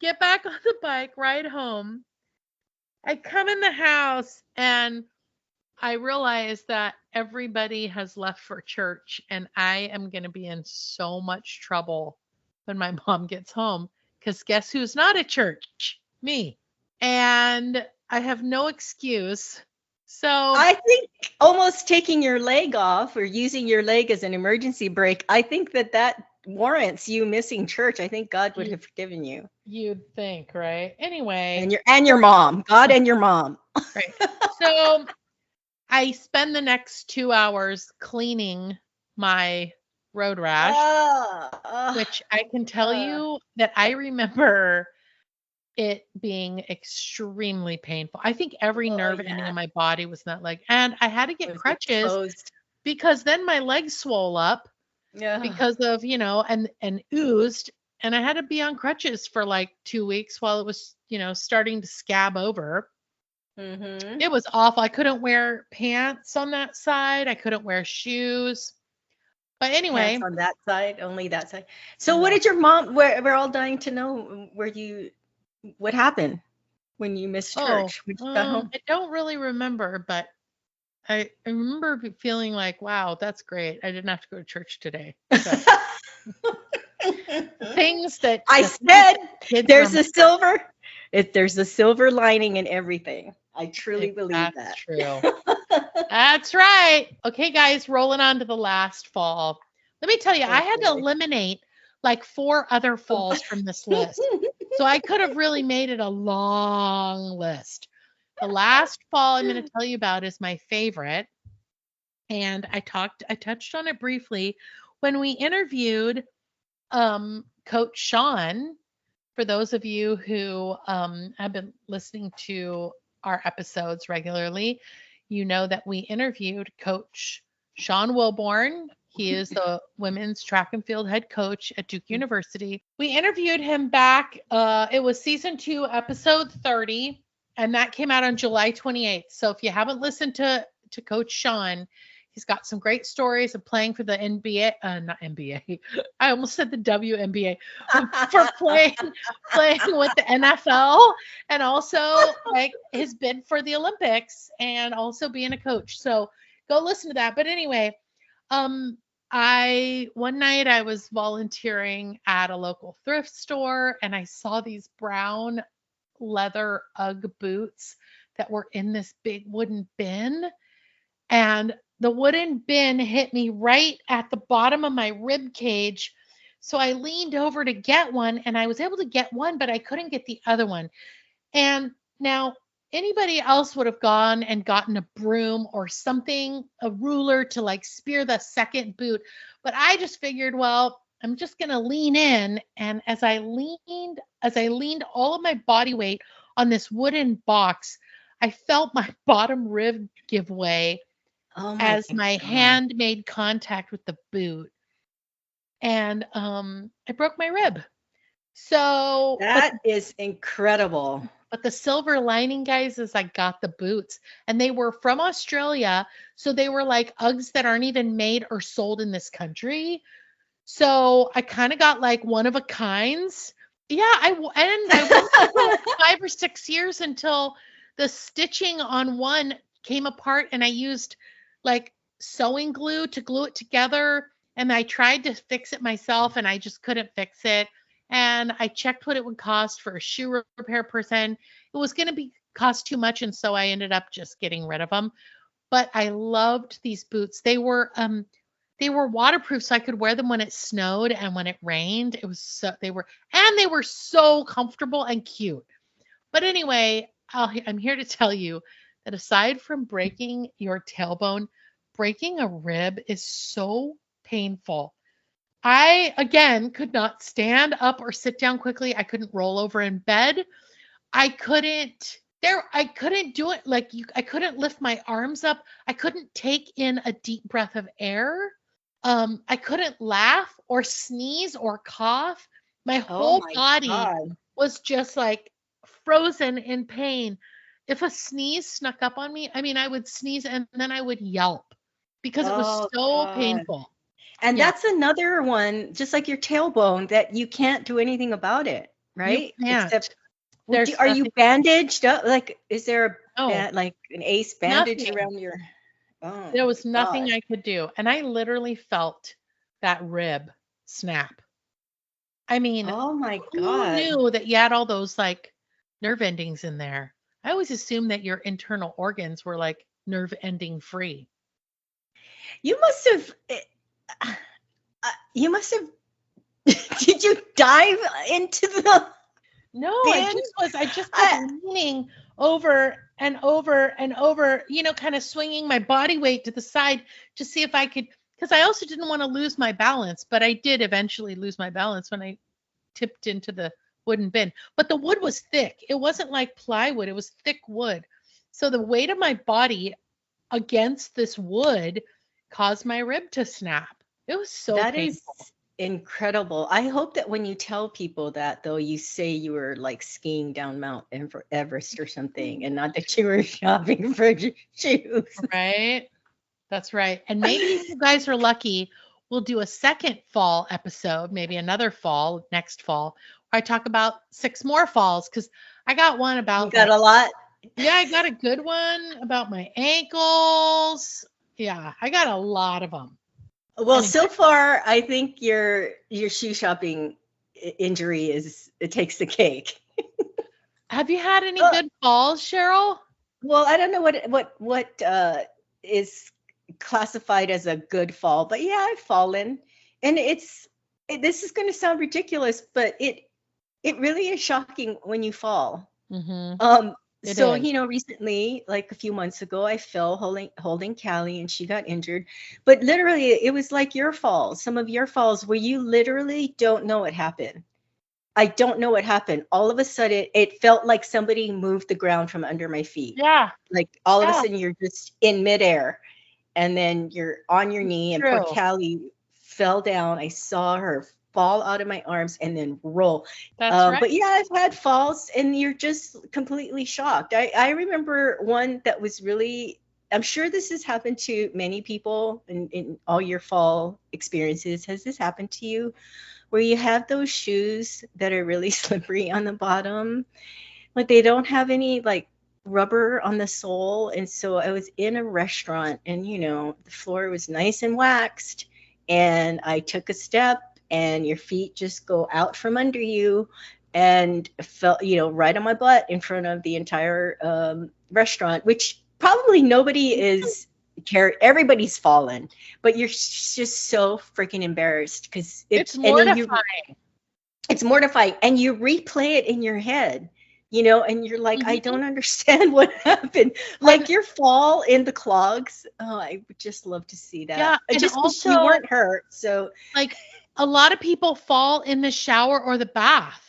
get back on the bike, ride home. I come in the house and I realize that everybody has left for church and I am going to be in so much trouble when my mom gets home because guess who's not at church? Me. And I have no excuse. So, I think almost taking your leg off or using your leg as an emergency brake, I think that warrants you missing church. I think God would you, have forgiven you. you'd think, right? Anyway, And your mom. God and your mom. right. So I spend the next 2 hours cleaning my road rash, Ah, which I can tell ah. you that I remember it being extremely painful. I think every Oh nerve ending yeah. in my body was not like, and I had to get Was crutches exposed. because then my legs swole up Yeah. because of, and oozed. And I had to be on crutches for like 2 weeks while it was, starting to scab over. Mm-hmm. It was awful. I couldn't wear pants on that side. I couldn't wear shoes. But Pants anyway, on that side, only that side. So what yeah. did your mom, we're all dying to know what happened when you missed Oh, church, when you got home? I don't really remember, but I remember feeling like, wow, that's great. I didn't have to go to church today. So things that I the things said that kids there's remember. a silver, there's a silver lining in everything. I truly believe That's that. true. That's right. Okay, guys, rolling on to the last fall. Let me tell you, I Oh had to boy. eliminate like 4 other Oh. falls from this list. So I could have really made it a long list. The last fall I'm going to tell you about is my favorite. And I touched on it briefly when we interviewed Coach Sean. For those of you who have been listening to our episodes regularly, you know that we interviewed Coach Sean Wilborn. He is the women's track and field head coach at Duke University. We interviewed him back. It was season 2, episode 30, and that came out on July 28th. So if you haven't listened to Coach Sean, he's got some great stories of playing for the NBA, not NBA. I almost said the WNBA, for playing with the NFL and also like his bid for the Olympics and also being a coach. So go listen to that. But anyway, one night I was volunteering at a local thrift store and I saw these brown leather UGG boots that were in this big wooden bin. And the wooden bin hit me right at the bottom of my rib cage. So I leaned over to get one and I was able to get one, but I couldn't get the other one. And now anybody else would have gone and gotten a broom or something, a ruler to like spear the second boot. But I just figured, well, I'm just going to lean in. And as I leaned all of my body weight on this wooden box, I felt my bottom rib give way Oh my as my God. hand made contact with the boot. And I broke my rib. So, That is incredible. but the silver lining, guys, is I got the boots and they were from Australia. So they were like Uggs that aren't even made or sold in this country. So I kind of got like one of a kinds. Yeah, I went for about 5 or 6 years until the stitching on one came apart and I used like sewing glue to glue it together and I tried to fix it myself and I just couldn't fix it. and I checked what it would cost for a shoe repair person. It was going to be cost too much, and so I ended up just getting rid of them. But I loved these boots. They were waterproof, so I could wear them when it snowed and when it rained. It was so they were so comfortable and cute. But anyway, I'm here to tell you that aside from breaking your tailbone, breaking a rib is so painful. I, again, could not stand up or sit down quickly. I couldn't roll over in bed. I couldn't do it like you. I couldn't lift my arms up. I couldn't take in a deep breath of air. I couldn't laugh or sneeze or cough. My Oh whole my body God. was just like frozen in pain. If a sneeze snuck up on me, I mean, I would sneeze and then I would yelp because it was Oh so God. painful. And Yeah, that's another one, just like your tailbone, that you can't do anything about it, you right? Except, can't. There's are you nothing. bandaged up? Like, is there a No, like an ace bandage nothing. around your? Oh There was nothing God. I could do. And I literally felt that rib snap. I mean, Oh my who God. knew that you had all those like nerve endings in there? I always assumed that your internal organs were like nerve ending free. You must have. You must have. Did you dive into the No, bin? I just kept I, leaning over and over and over, kind of swinging my body weight to the side to see if I could, because I also didn't want to lose my balance, but I did eventually lose my balance when I tipped into the wooden bin. But the wood was thick. It wasn't like plywood, it was thick wood. So the weight of my body against this wood caused my rib to snap. It was so that is painful. incredible. I hope that when you tell people that, though, you say you were like skiing down Mount Everest or something, and not that you were shopping for shoes. Right? That's right. And maybe if you guys are lucky, we'll do a second fall episode, maybe another fall, next fall, where I talk about 6 more falls because I got one You about got a lot. yeah, I got a good one about my ankles. Yeah, I got a lot of them. Well, Anyway, so far, I think your shoe shopping injury it takes the cake. have you had any Uh, good falls, Cheryl? well, I don't know what is classified as a good fall, but yeah, I've fallen, and this is going to sound ridiculous, but it really is shocking when you fall. Mm-hmm. Um, It so is. recently, like a few months ago, I fell holding Callie, and she got injured. But literally, it was like your falls, some of your falls, where you literally don't know what happened. I don't know what happened. All of a sudden, it felt like somebody moved the ground from under my feet. Yeah, Like all of a yeah, sudden, you're just in midair, and then you're on your knee. And poor true. Callie fell down. I saw her fall out of my arms and then roll. That's But right. yeah, I've had falls, and you're just completely shocked. I remember one that was really. I'm sure this has happened to many people in all your fall experiences. Has this happened to you? Where you have those shoes that are really slippery on the bottom, like they don't have any like rubber on the sole. And so I was in a restaurant, and the floor was nice and waxed, and I took a step, and your feet just go out from under you, and fell, right on my butt in front of the entire restaurant, which probably nobody is care. Everybody's fallen, but you're just so freaking embarrassed because It's and then mortifying. it's mortifying, and you replay it in your head, and you're like, I Mhm. don't understand what happened. And Like your fall in the clogs. Oh, I would just love to see that. yeah, and Just because you also weren't hurt. So, like a lot of people fall in the shower or the bath.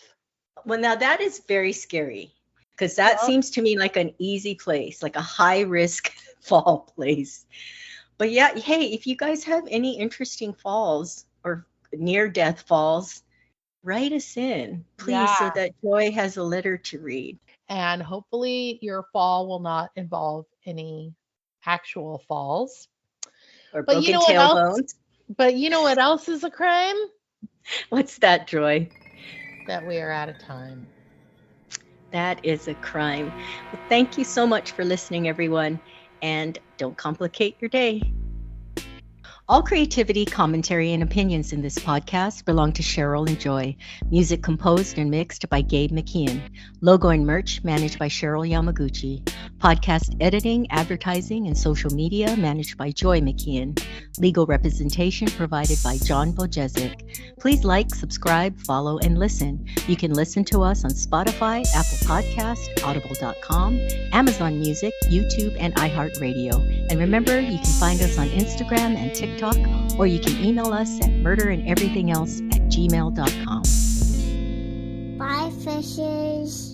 well, now that is very scary, because that Yep. seems to me like an easy place, like a high risk fall place. But yeah, hey, if you guys have any interesting falls or near death falls, write us in, please, so Yeah. that Joy has a letter to read. And hopefully your fall will not involve any actual falls. Or But you broken know what else? tailbones. But you know what else is a crime? What's that, Joy? That we are out of time. That is a crime. Well, thank you so much for listening, everyone, and don't complicate your day. All creativity, commentary, and opinions in this podcast belong to Cheryl and Joy. Music composed and mixed by Gabe McKeon. Logo and merch managed by Cheryl Yamaguchi. Podcast editing, advertising, and social media managed by Joy McKeon. Legal representation provided by John Bojezic. Please like, subscribe, follow, and listen. You can listen to us on Spotify, Apple Podcast, Audible.com, Amazon Music, YouTube, and iHeartRadio. And remember, you can find us on Instagram and TikTok, or you can email us at murderandeverythingelse@gmail.com. Bye, fishes.